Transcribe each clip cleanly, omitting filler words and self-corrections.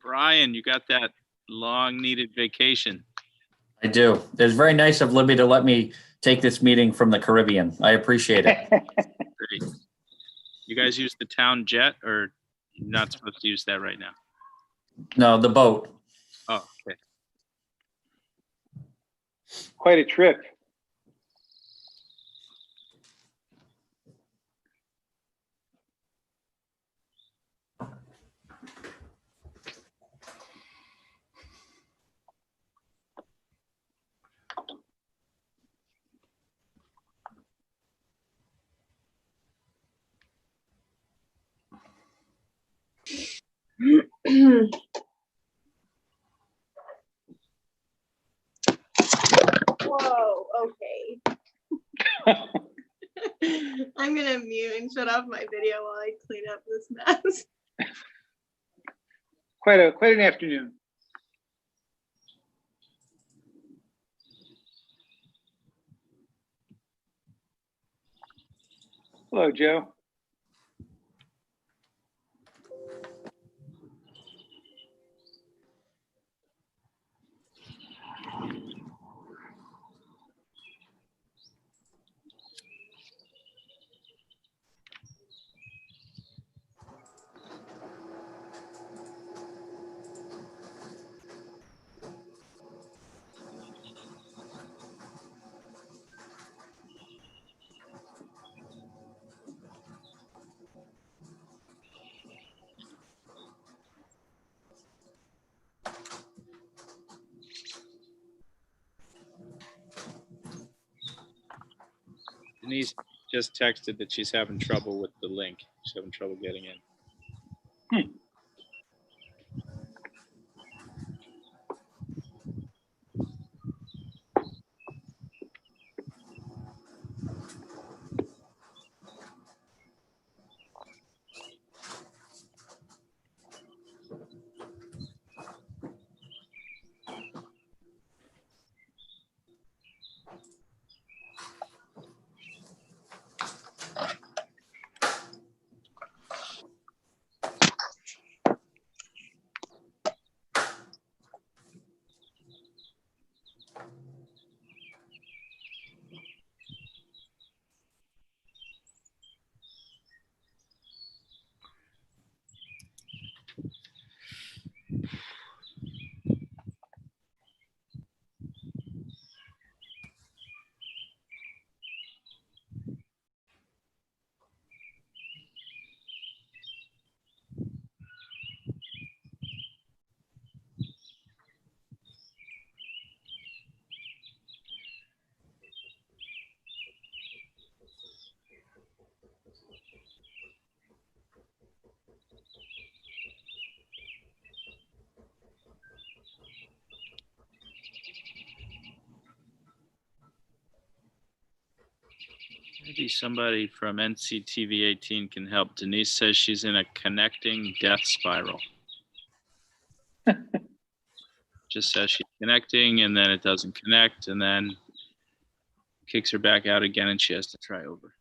Brian, you got that long needed vacation. I do. It's very nice of Libby to let me take this meeting from the Caribbean. I appreciate it. Great. You guys use the town jet, or you're not supposed to use that right now? No, the boat. Oh, okay. Quite a trip. Whoa, okay. I'm gonna mute and shut off my video while I clean up this mess. Quite an afternoon. Hello, Joe. Denise just texted that she's having trouble with the link. She's having trouble getting in. Maybe somebody from NCTV 18 can help. Denise says she's in a connecting death spiral. Just says she's connecting and then it doesn't connect and then kicks her back out again and she has to try over.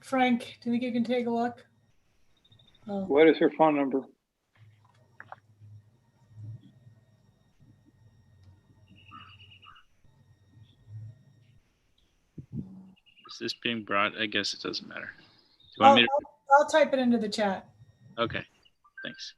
Frank, do you think you can take a look? Oh. What is her phone number? Is this being brought? I guess it doesn't matter. Do you want me to? I'll type it into the chat. Okay, thanks.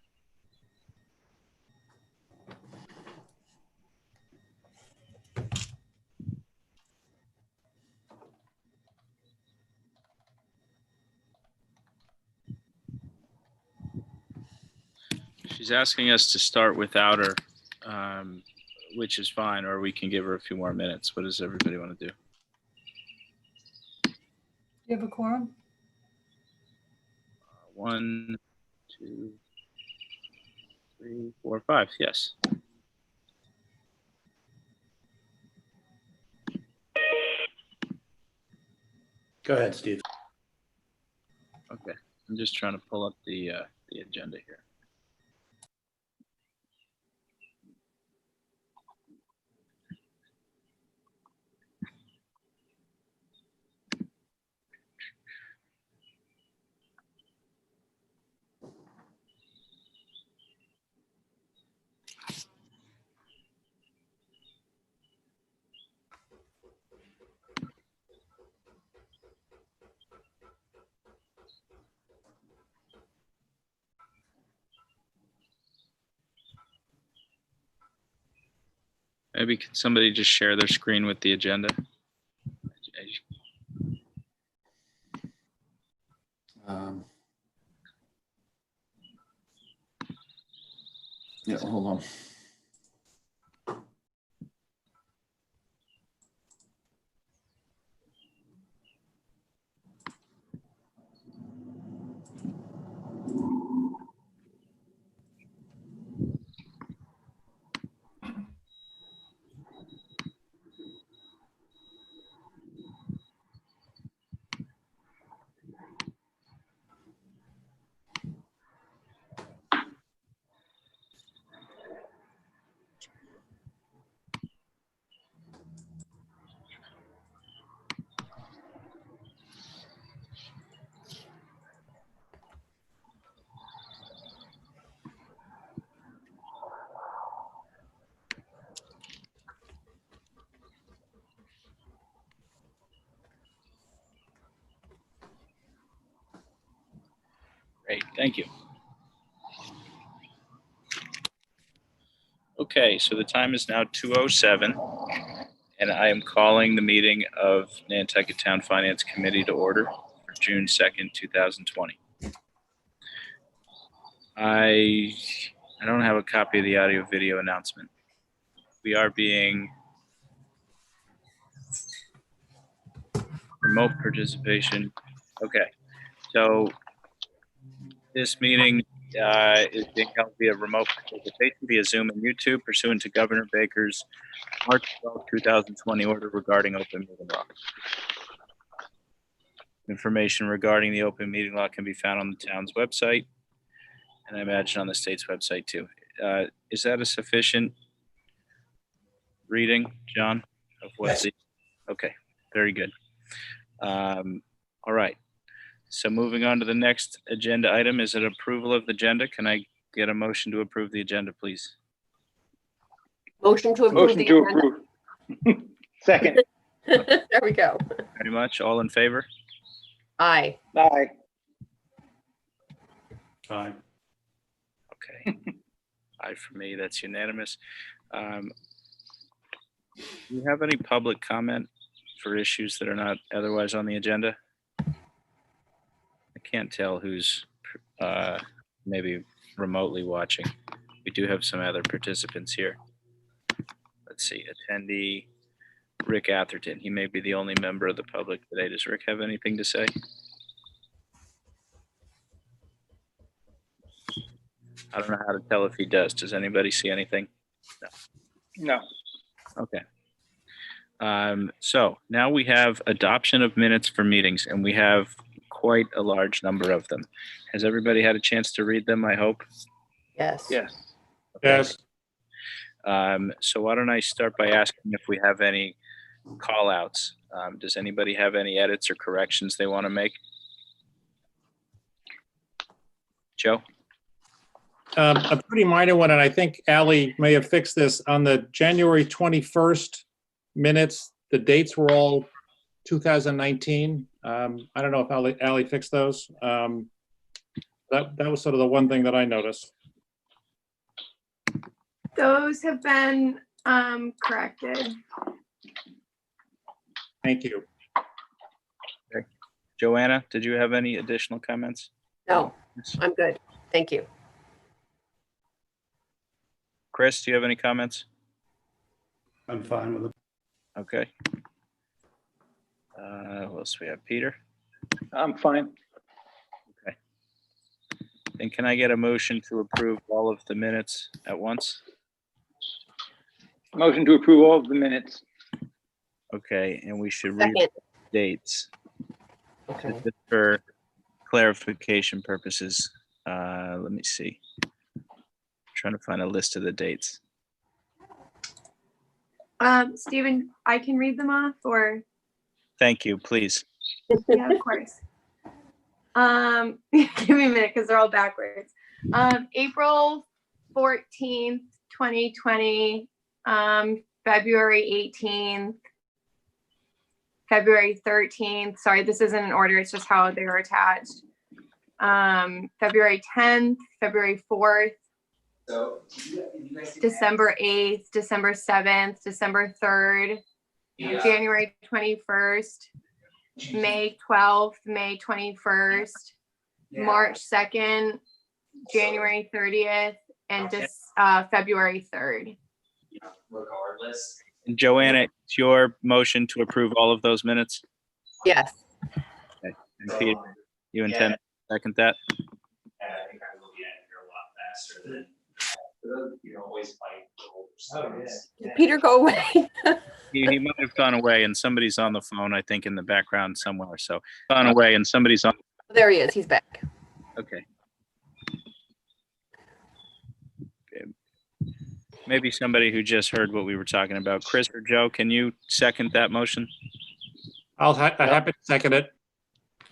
She's asking us to start without her, which is fine, or we can give her a few more minutes. What does everybody want to do? You have a quorum? 1, 2, 3, 4, 5. Yes. Go ahead, Steve. Okay. I'm just trying to pull up the agenda here. Maybe could somebody just share their screen with the agenda? Yeah, hold on. Great, thank you. Okay, so the time is now 2:07, and I am calling the meeting of Nantucket Town Finance Committee to order for June 2nd, 2020. I don't have a copy of the audio video announcement. We are being remote participation. Okay, so this meeting is being held via remote participation via Zoom and YouTube pursuant to Governor Baker's March 12, 2020 order regarding open meeting law. Information regarding the open meeting law can be found on the town's website, and I imagine on the state's website too. Is that a sufficient reading, John, of what's Yes. Okay, very good. All right. So moving on to the next agenda item, is it approval of the agenda? Can I get a motion to approve the agenda, please? Motion to approve Motion the to agenda. approve. Second. There we go. Very much. All in favor? Aye. Aye. Aye. Okay. Aye for me. That's unanimous. Do you have any public comment for issues that are not otherwise on the agenda? I can't tell who's maybe remotely watching. We do have some other participants here. Let's see, attendee Rick Atherton. He may be the only member of the public today. Does Rick have anything to say? I don't know how to tell if he does. Does anybody see anything? No. Okay. So now we have adoption of minutes for meetings, and we have quite a large number of them. Has everybody had a chance to read them, I hope? Yes. Yes. Yes. So why don't I start by asking if we have any call outs? Does anybody have any edits or corrections they want to make? Joe? A pretty minor one, and I think Ally may have fixed this. On the January 21st minutes, the dates were all 2019. I don't know if Ally fixed those. That was sort of the one thing that I noticed. Those have been corrected. Thank you. Joanna, did you have any additional comments? No, I'm good. Thank you. Chris, do you have any comments? I'm fine with it. Okay. What else we have? Peter? I'm fine. And can I get a motion to approve all of the minutes at once? Motion to approve all of the minutes. Okay, and we should read Second. dates. Okay. Just for clarification purposes, let me see. Trying to find a list of the dates. Stephen, I can read them off, or Thank you, please. yeah, of course. Give me a minute because they're all backwards. April 14th, 2020, February 18th, February 13th. Sorry, this isn't in order. It's just how they were attached. February 10th, February 4th, December 8th, December 7th, December 3rd, January 21st, May 12th, May 21st, March 2nd, January 30th, and February 3rd. And Joanna, it's your motion to approve all of those minutes? Yes. And Peter, you intend to second that? And I think I will be at here a lot faster than, you know, always fight the older students. Did Peter go away? He might have gone away and somebody's on the phone, I think, in the background somewhere. So gone away and somebody's on. There he is. He's back. Okay. Maybe somebody who just heard what we were talking about. Chris or Joe, can you second that motion? I'm happy to second it.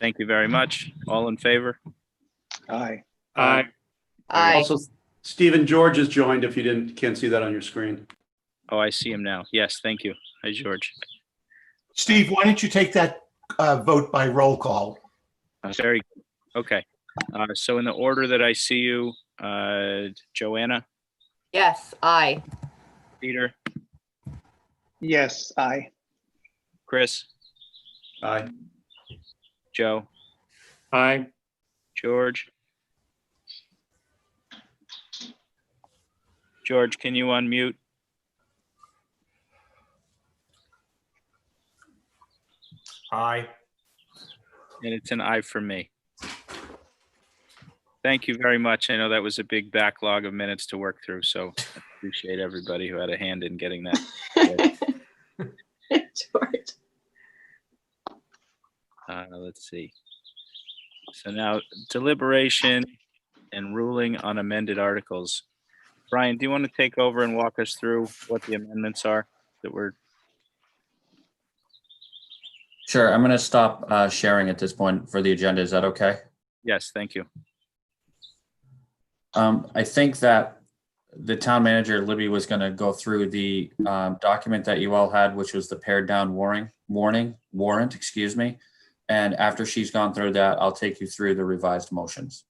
Thank you very much. All in favor? Aye. Aye. Aye. Also, Stephen George has joined if you can't see that on your screen. Oh, I see him now. Yes, thank you. Hi, George. Steve, why don't you take that vote by roll call? Very good. Okay. So in the order that I see you, Joanna, Yes. Aye. Peter, Yes, aye. Chris, Aye. Joe, Aye. George. George, can you unmute? Aye. And it's an aye for me. Thank you very much. I know that was a big backlog of minutes to work through, so I appreciate everybody who had a hand in getting that. George. Let's see. So now deliberation and ruling on amended articles. Brian, do you want to take over and walk us through what the amendments are that were? Sure, I'm going to stop sharing at this point for the agenda. Is that okay? Yes, thank you. I think that the town manager, Libby, was going to go through the document that you all had, which was the pared down warrant, excuse me. And after she's gone through that, I'll take you through the revised motions.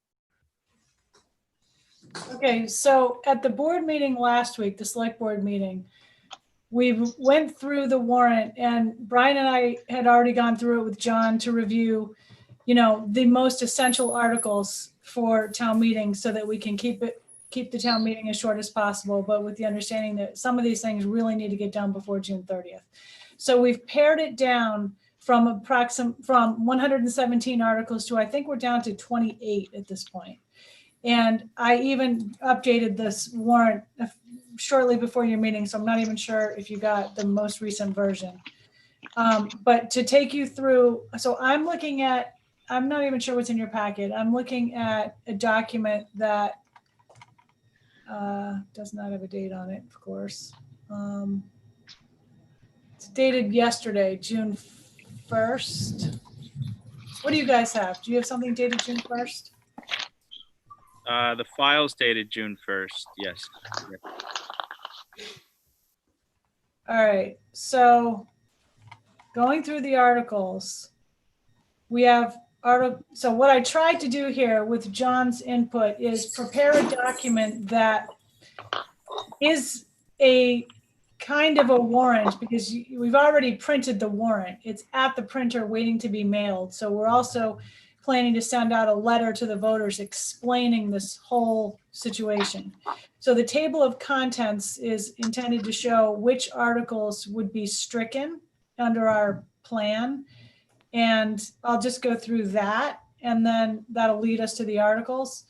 Okay, so at the board meeting last week, the select board meeting, we went through the warrant, and Brian and I had already gone through it with John to review, you know, the most essential articles for town meetings so that we can keep the town meeting as short as possible, but with the understanding that some of these things really need to get done before June 30th. So we've pared it down from 117 articles to, I think we're down to 28 at this point. And I even updated this warrant shortly before your meeting, so I'm not even sure if you got the most recent version. But to take you through, so I'm looking at, I'm not even sure what's in your packet. I'm looking at a document that does not have a date on it, of course. It's dated yesterday, June 1st. What do you guys have? Do you have something dated June 1st? The file's dated June 1st, yes. All right, so going through the articles, we have so what I tried to do here with John's input is prepare a document that is a kind of a warrant, because we've already printed the warrant. It's at the printer waiting to be mailed. So we're also planning to send out a letter to the voters explaining this whole situation. So the table of contents is intended to show which articles would be stricken under our plan. And I'll just go through that, and then that'll lead us to the articles.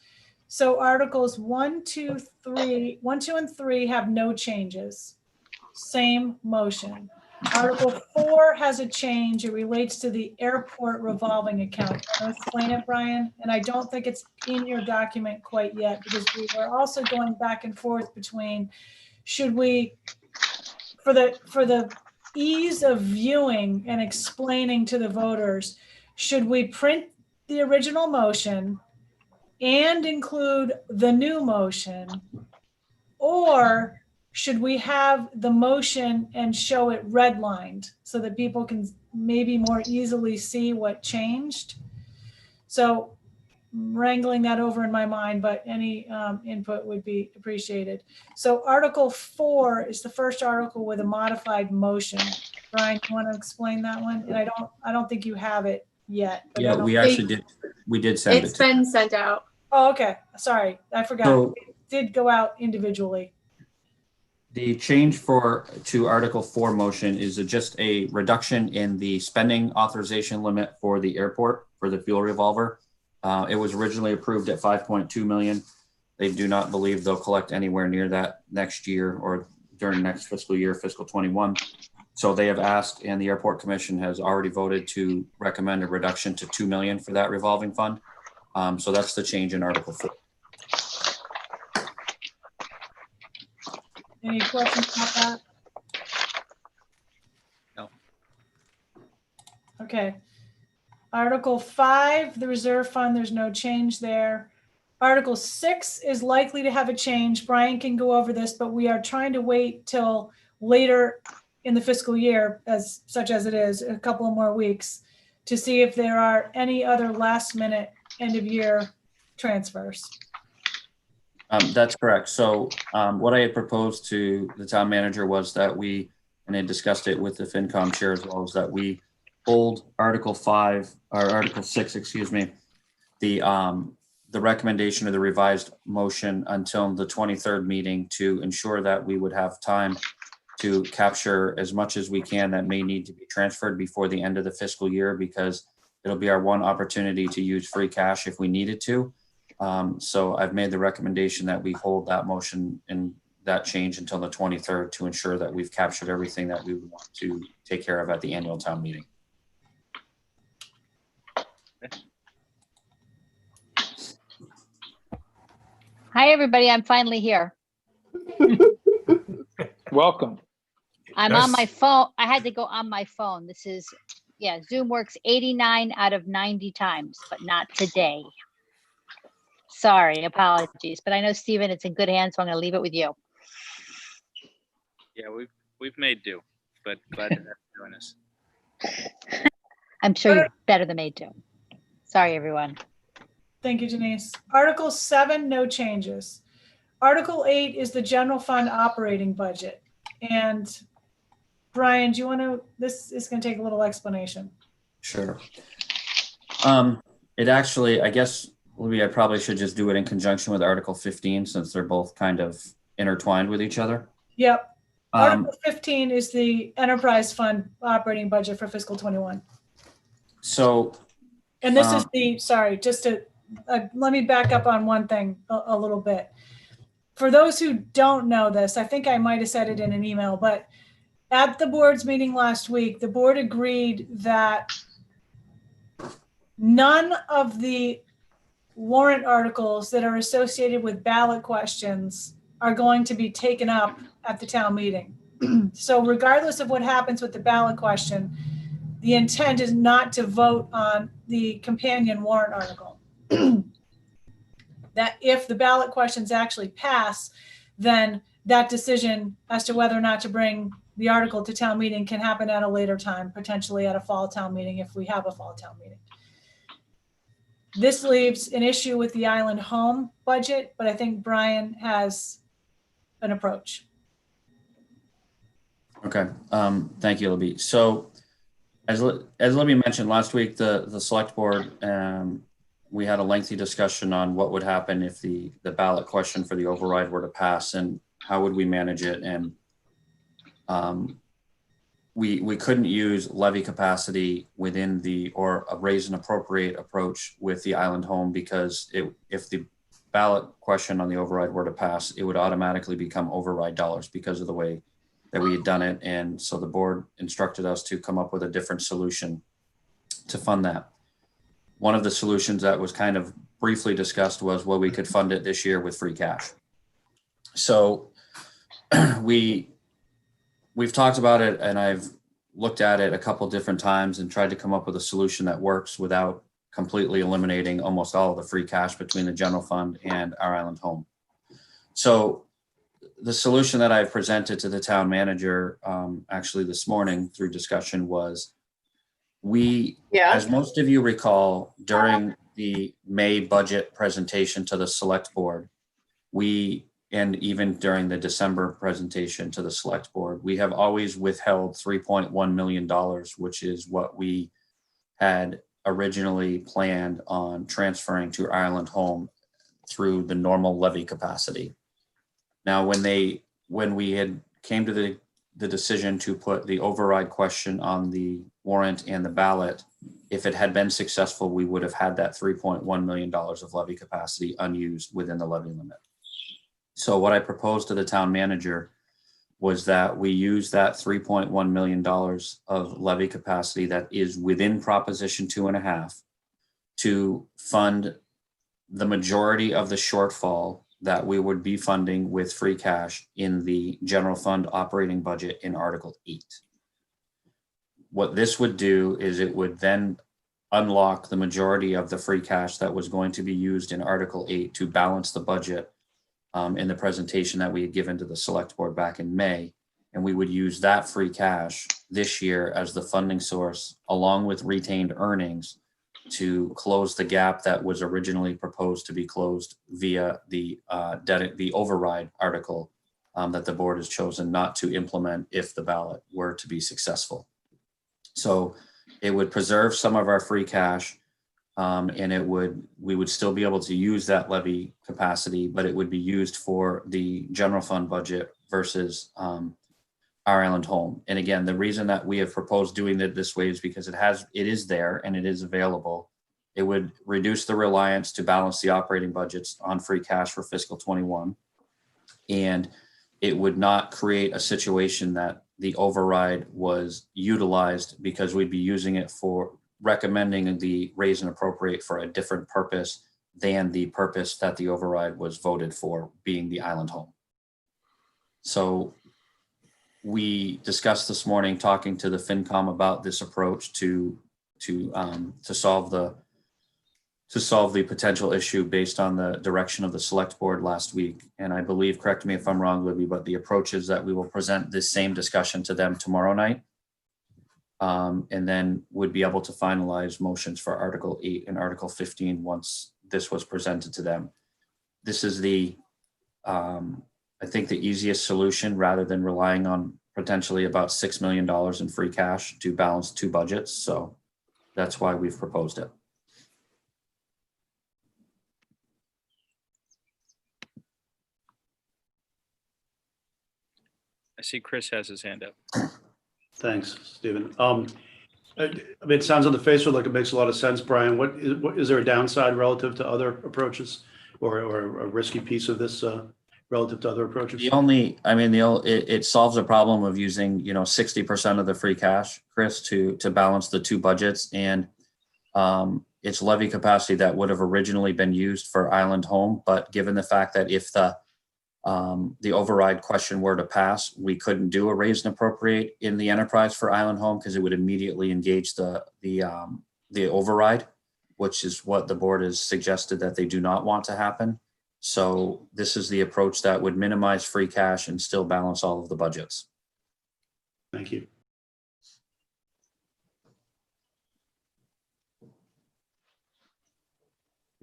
So articles 1, 2, and 3 have no changes. Same motion. Article 4 has a change. It relates to the airport revolving account. Can I explain it, Brian? And I don't think it's in your document quite yet, because we were also going back and forth between, should we, for the ease of viewing and explaining to the voters, should we print the original motion and include the new motion, or should we have the motion and show it redlined so that people can maybe more easily see what changed? So wrangling that over in my mind, but any input would be appreciated. So Article 4 is the first article with a modified motion. Brian, you want to explain that one? And I don't think you have it yet. But Yeah, we actually did. We did send it. It's been sent out. Oh, okay. Sorry, I forgot. So It did go out individually. the change to Article 4 motion is just a reduction in the spending authorization limit for the airport for the fuel revolver. It was originally approved at 5.2 million. They do not believe they'll collect anywhere near that next year or during next fiscal year, fiscal 21. So they have asked, and the Airport Commission has already voted to recommend a reduction to 2 million for that revolving fund. So that's the change in Article 4. Any questions about that? No. Okay. Article 5, the reserve fund, there's no change there. Article 6 is likely to have a change. Brian can go over this, but we are trying to wait till later in the fiscal year, such as it is, a couple of more weeks, to see if there are any other last minute end of year transfers. That's correct. So what I had proposed to the town manager was that we, and I discussed it with the FinCom chair as well, is that we hold Article 6, excuse me, the recommendation of the revised motion until the 23rd meeting to ensure that we would have time to capture as much as we can that may need to be transferred before the end of the fiscal year, because it'll be our one opportunity to use free cash if we needed to. So I've made the recommendation that we hold that motion and that change until the 23rd to ensure that we've captured everything that we want to take care of at the annual town meeting. Hi, everybody. I'm finally here. Welcome. I'm on my phone. I had to go on my phone. This is, yeah, Zoom works 89 out of 90 times, but not today. Sorry, apologies. But I know, Stephen, it's in good hands, so I'm going to leave it with you. Yeah, we've made do, but glad to have you join us. I'm sure you're better than made to. Sorry, everyone. Thank you, Denise. Article 7, no changes. Article 8 is the general fund operating budget. And Brian, do you want to, this is going to take a little explanation. Sure. It actually, I guess, Libby, I probably should just do it in conjunction with Article 15 since they're both kind of intertwined with each other. Yep. Article 15 is the enterprise fund operating budget for fiscal 21. So. And this is the, sorry, just to, let me back up on one thing a little bit. For those who don't know this, I think I might have said it in an email, but at the board's meeting last week, the board agreed that none of the warrant articles that are associated with ballot questions are going to be taken up at the town meeting. So regardless of what happens with the ballot question, the intent is not to vote on the companion warrant article. That if the ballot questions actually pass, then that decision as to whether or not to bring the article to town meeting can happen at a later time, potentially at a fall town meeting if we have a fall town meeting. This leaves an issue with the island home budget, but I think Brian has an approach. Okay, thank you, Libby. So as Libby mentioned last week, the select board, we had a lengthy discussion on what would happen if the ballot question for the override were to pass and how would we manage it. And we couldn't use levy capacity within or a raise and appropriate approach with the island home because if the ballot question on the override were to pass, it would automatically become override dollars because of the way that we had done it. And so the board instructed us to come up with a different solution to fund that. One of the solutions that was kind of briefly discussed was, well, we could fund it this year with free cash. So we've talked about it and I've looked at it a couple different times and tried to come up with a solution that works without completely eliminating almost all of the free cash between the general fund and our island home. So the solution that I've presented to the town manager actually this morning through discussion was as most of you recall, during the May budget presentation to the select board, and even during the December presentation to the select board, we have always withheld $3.1 million, which is what we had originally planned on transferring to Ireland Home through the normal levy capacity. Now, when we had came to the decision to put the override question on the warrant and the ballot, if it had been successful, we would have had that $3.1 million of levy capacity unused within the levy limit. So what I proposed to the town manager was that we use that $3.1 million of levy capacity that is within Proposition 2.5 to fund the majority of the shortfall that we would be funding with free cash in the general fund operating budget in Article 8. What this would do is it would then unlock the majority of the free cash that was going to be used in Article 8 to balance the budget in the presentation that we had given to the select board back in May. And we would use that free cash this year as the funding source, along with retained earnings, to close the gap that was originally proposed to be closed via the override article that the board has chosen not to implement if the ballot were to be successful. So it would preserve some of our free cash, and we would still be able to use that levy capacity, but it would be used for the general fund budget versus our Ireland Home. And again, the reason that we have proposed doing it this way is because it is there and it is available. It would reduce the reliance to balance the operating budgets on free cash for fiscal 21. And it would not create a situation that the override was utilized because we'd be using it for recommending the raise and appropriate for a different purpose than the purpose that the override was voted for, being the Island Home. So we discussed this morning talking to the FinCom about this approach to solve the potential issue based on the direction of the select board last week. And I believe, correct me if I'm wrong, Libby, but the approach is that we will present this same discussion to them tomorrow night. And then would be able to finalize motions for Article 8 and Article 15 once this was presented to them. This is I think the easiest solution rather than relying on potentially about $6 million in free cash to balance two budgets. So that's why we've proposed it. I see Chris has his hand up. Thanks, Stephen. I mean, it sounds on the face of it like it makes a lot of sense, Brian. What is there a downside relative to other approaches or a risky piece of this relative to other approaches? It solves a problem of using, 60% of the free cash, Chris, to balance the two budgets. And it's levy capacity that would have originally been used for Island Home. But given the fact that if the override question were to pass, we couldn't do a raise and appropriate in the enterprise for Island Home because it would immediately engage the override, which is what the board has suggested that they do not want to happen. So this is the approach that would minimize free cash and still balance all of the budgets. Thank you. I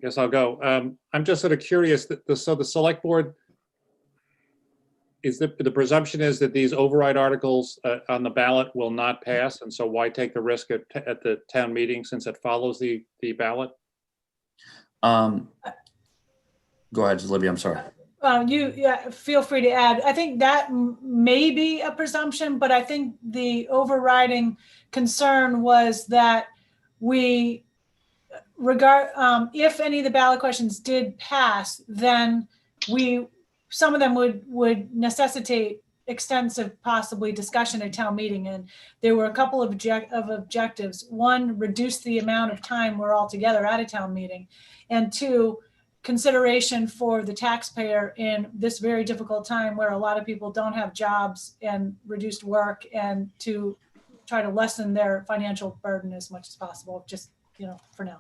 guess I'll go. I'm just sort of curious so the select board, is the presumption is that these override articles on the ballot will not pass, and so why take the risk at the town meeting since it follows the ballot? Go ahead, Libby. I'm sorry. Feel free to add. I think that may be a presumption, but I think the overriding concern was that we if any of the ballot questions did pass, then some of them would necessitate extensive, possibly discussion at town meeting. And there were a couple of objectives. One, reduce the amount of time we're all together at a town meeting. And two, consideration for the taxpayer in this very difficult time where a lot of people don't have jobs and reduced work, and to try to lessen their financial burden as much as possible, just, for now.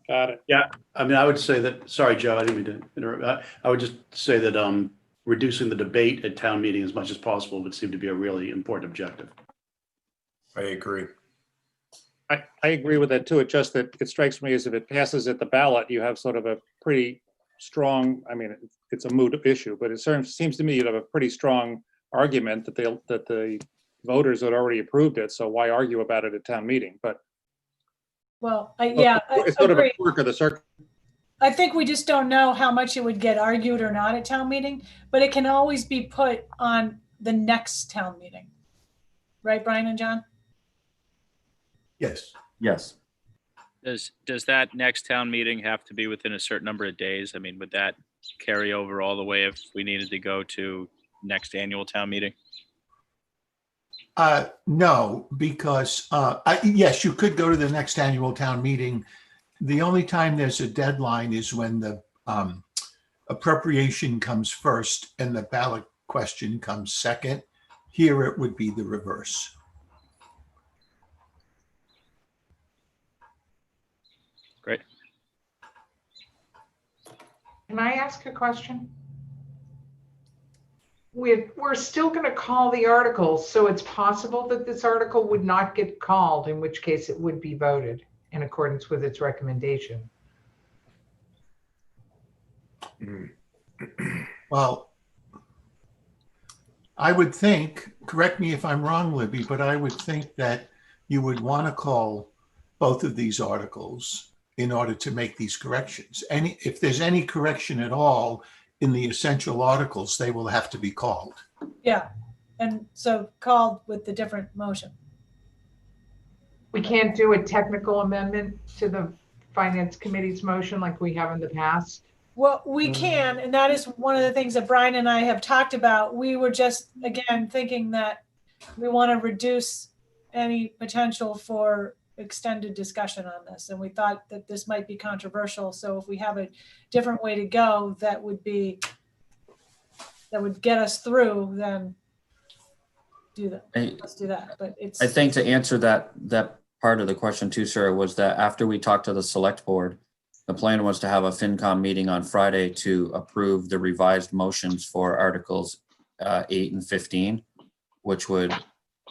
Got it. Yeah, I mean, I would say that, sorry, Joe, I didn't mean to interrupt. I would just say that reducing the debate at town meeting as much as possible would seem to be a really important objective. I agree. I agree with that too. It just that it strikes me as if it passes at the ballot, you have sort of a pretty strong, I mean, it's a moot issue, but it certainly seems to me you'd have a pretty strong argument that the voters had already approved it. So why argue about it at town meeting? But Well, yeah, I it's sort agree. of a quirk of the circle. I think we just don't know how much it would get argued or not at town meeting, but it can always be put on the next town meeting. Right, Brian and John? Yes. Yes. Does that next town meeting have to be within a certain number of days? I mean, would that carry over all the way if we needed to go to next annual town meeting? No, because, yes, you could go to the next annual town meeting. The only time there's a deadline is when the appropriation comes first and the ballot question comes second. Here it would be the reverse. Great. Can I ask a question? We're still going to call the articles, so it's possible that this article would not get called, in which case it would be voted in accordance with its recommendation. Well, I would think, correct me if I'm wrong, Libby, but I would think that you would want to call both of these articles in order to make these corrections. And if there's any correction at all in the essential articles, they will have to be called. Yeah, and so called with the different motion. We can't do a technical amendment to the Finance Committee's motion like we have in the past. Well, we can, and that is one of the things that Brian and I have talked about. We were just, again, thinking that we want to reduce any potential for extended discussion on this. And we thought that this might be controversial. So if we have a different way to go, that would get us through, then do that. Let's do that. But it's, I think to answer that part of the question too, Sarah, was that after we talked to the select board, the plan was to have a FinCom meeting on Friday to approve the revised motions for Articles 8 and 15, which would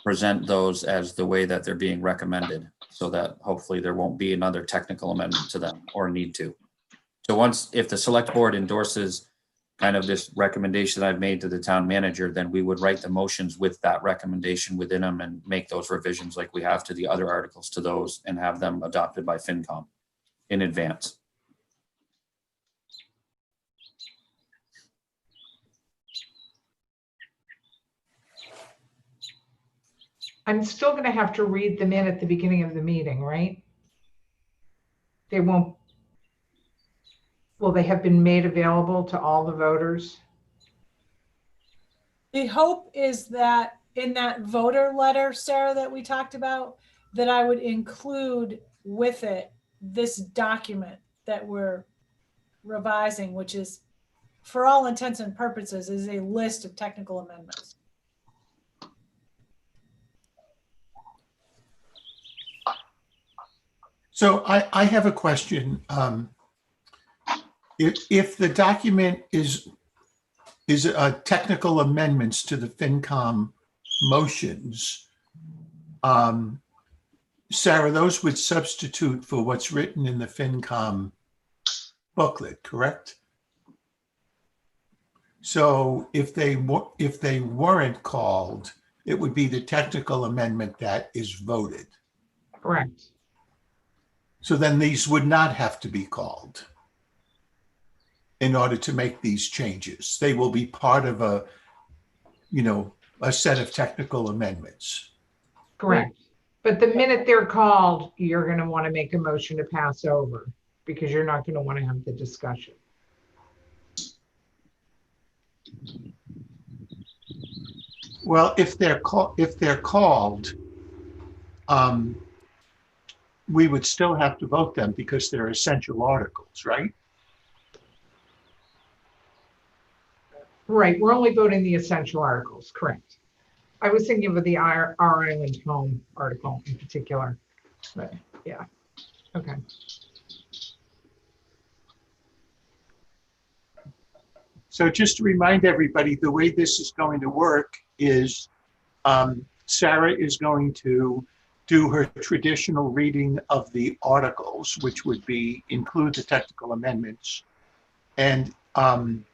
present those as the way that they're being recommended, so that hopefully there won't be another technical amendment to them or need to. So if the select board endorses kind of this recommendation that I've made to the town manager, then we would write the motions with that recommendation within them and make those revisions like we have to the other articles to those and have them adopted by FinCom in advance. I'm still going to have to read them in at the beginning of the meeting, right? They won't, will they have been made available to all the voters? the hope is that in that voter letter, Sarah, that we talked about, that I would include with it this document that we're revising, which is, for all intents and purposes, is a list of technical amendments. So I have a question. If the document is technical amendments to the FinCom motions, Sarah, those would substitute for what's written in the FinCom booklet, correct? So if they weren't called, it would be the technical amendment that is voted. Correct. So then these would not have to be called in order to make these changes. They will be part of a set of technical amendments. Correct. But the minute they're called, you're going to want to make a motion to pass over because you're not going to want to have the discussion. Well, if they're called, we would still have to vote them because they're essential articles, right? Right. We're only voting the essential articles. Correct. I was thinking of the Our Island Home article in particular, but yeah. Okay. So just to remind everybody, the way this is going to work is Sarah is going to do her traditional reading of the articles, which would be include the technical amendments. And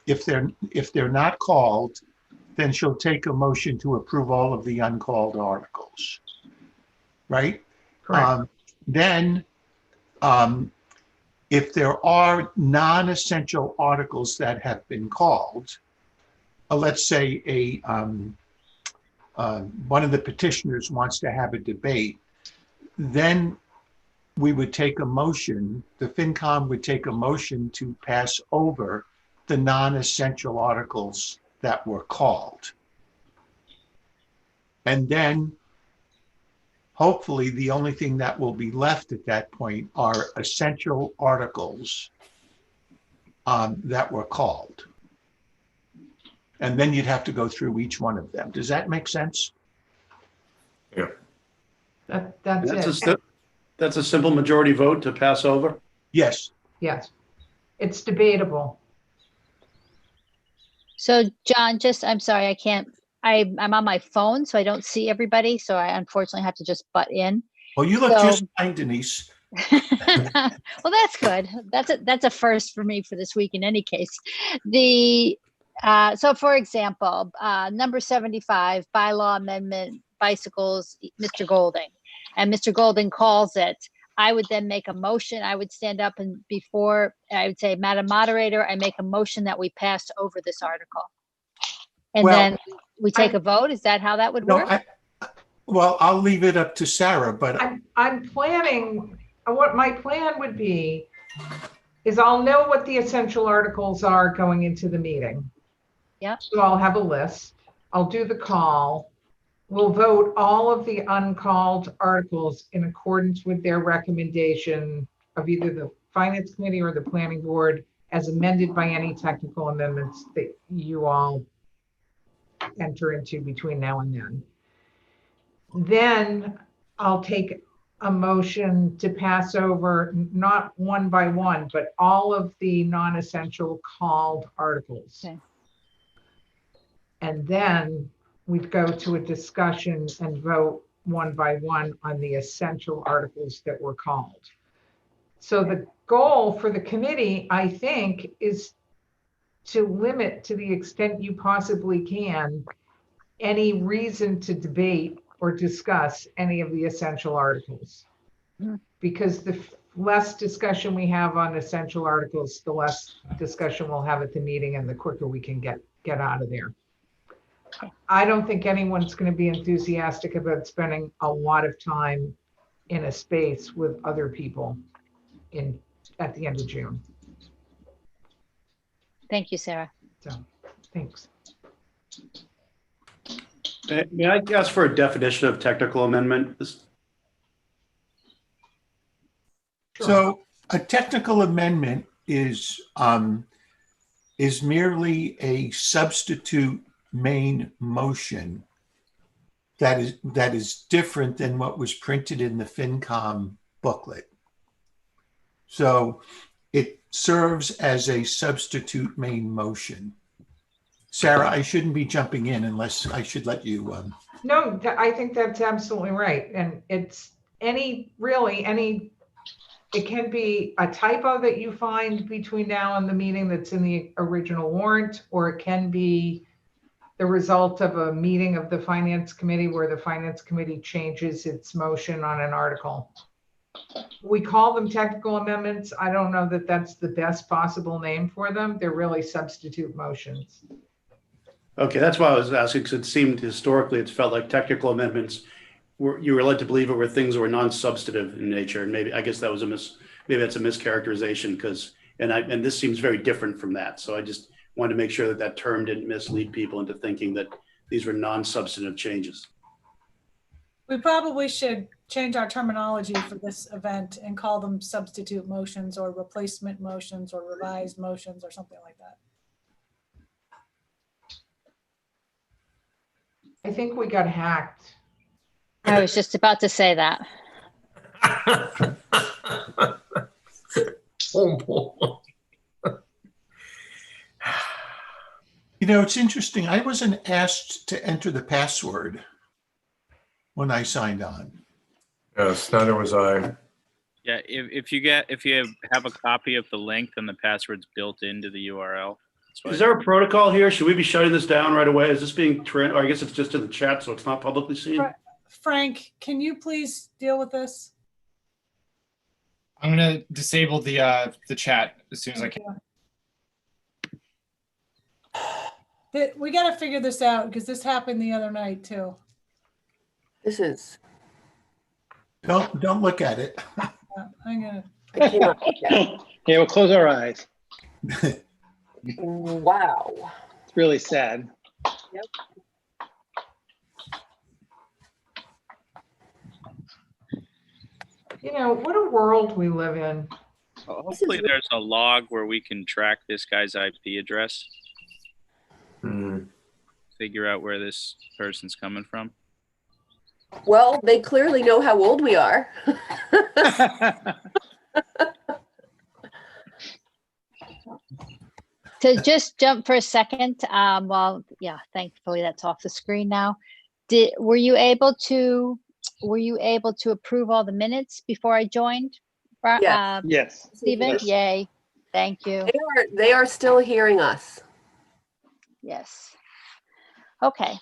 if they're not called, then she'll take a motion to approve all of the uncalled articles. Right? Correct. Then, if there are non-essential articles that have been called, let's say one of the petitioners wants to have a debate, then we would take a motion, the FinCom would take a motion to pass over the non-essential articles that were called. And then hopefully the only thing that will be left at that point are essential articles that were called. And then you'd have to go through each one of them. Does that make sense? Yeah. That's it. That's a simple majority vote to pass over? Yes. Yes. It's debatable. So John, I'm sorry, I'm on my phone, so I don't see everybody. So I unfortunately have to just butt in. Well, you look just fine, Denise. Well, that's good. That's a first for me for this week in any case. So for example, number 75, bylaw amendment, bicycles, Mr. Golding. And Mr. Golding calls it. I would then make a motion. I would stand up and before I would say, Madam Moderator, I make a motion that we pass over this article. And then we take a vote. Is that how that would work? Well, I'll leave it up to Sarah, but I'm planning, what my plan would be is I'll know what the essential articles are going into the meeting. Yeah. So I'll have a list. I'll do the call. We'll vote all of the uncalled articles in accordance with their recommendation of either the Finance Committee or the Planning Board as amended by any technical amendments that you all enter into between now and then. Then I'll take a motion to pass over, not one by one, but all of the non-essential called articles. Okay. And then we'd go to a discussion and vote one by one on the essential articles that were called. So the goal for the committee, I think, is to limit to the extent you possibly can any reason to debate or discuss any of the essential articles. Because the less discussion we have on essential articles, the less discussion we'll have at the meeting and the quicker we can get out of there. I don't think anyone's going to be enthusiastic about spending a lot of time in a space with other people at the end of June. Thank you, Sarah. So, thanks. May I ask for a definition of technical amendment? So a technical amendment is merely a substitute main motion that is different than what was printed in the FinCom booklet. So it serves as a substitute main motion. Sarah, I shouldn't be jumping in unless I should let you. No, I think that's absolutely right. And it's it can be a typo that you find between now and the meeting that's in the original warrant, or it can be the result of a meeting of the Finance Committee where the Finance Committee changes its motion on an article. We call them technical amendments. I don't know that that's the best possible name for them. They're really substitute motions. Okay, that's why I was asking, because it seemed historically, it felt like technical amendments you were led to believe it were things that were non-substantive in nature, and maybe I guess that was maybe that's a mischaracterization, because and this seems very different from that. So I just wanted to make sure that term didn't mislead people into thinking that these were non-substantive changes. We probably should change our terminology for this event and call them substitute motions or replacement motions or revised motions or something like that. I think we got hacked. I was just about to say that. You know, it's interesting. I wasn't asked to enter the password when I signed on. Yes, Snyder was I. Yeah, if you have a copy of the link, then the password's built into the URL. That's why- Is there a protocol here? Should we be shutting this down right away? Is this being, or I guess it's just in the chat, so it's not publicly seen? Frank, can you please deal with this? I'm gonna disable the chat as soon as I can. We got to figure this out because this happened the other night too. This is. Don't look at it. I'm gonna. I cannot look at it. Yeah, we'll close our eyes. Wow. It's really sad. Yep. You know, what a world we live in. Hopefully there's a log where we can track this guy's IP address. Figure out where this person's coming from. Well, they clearly know how old we are. To just jump for a second, well, yeah, thankfully that's off the screen now. Were you able to approve all the minutes before I joined? Yes. Yes. Stephen, Yes. yay, thank you. They are still hearing us. Yes. Okay.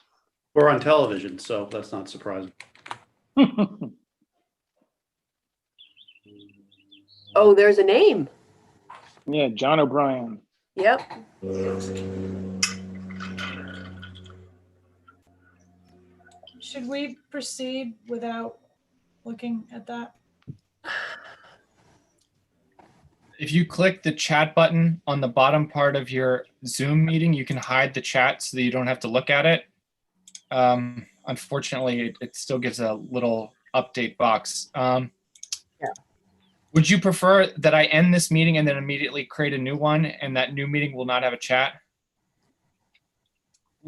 We're on television, so that's not surprising. Oh, there's a name. Yeah, John O'Brien. Yep. Should we proceed without looking at that? If you click the chat button on the bottom part of your Zoom meeting, you can hide the chat so that you don't have to look at it. Unfortunately, it still gives a little update box. Yeah. Would you prefer that I end this meeting and then immediately create a new one, and that new meeting will not have a chat?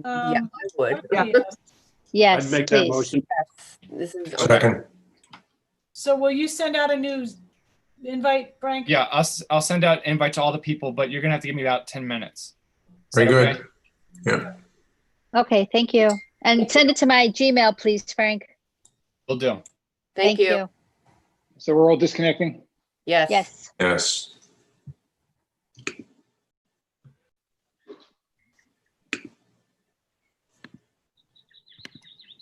Yeah, I would. Yes, I'd make that please. motion. This is Second. So will you send out a new invite, Frank? Yeah, I'll send out an invite to all the people, but you're gonna have to give me about 10 minutes. Is Very that good. okay? Yeah. Okay, thank you. And send it to my Gmail, please, Frank. Will do. Thank you. So we're all disconnecting? Yes. Yes. Yes.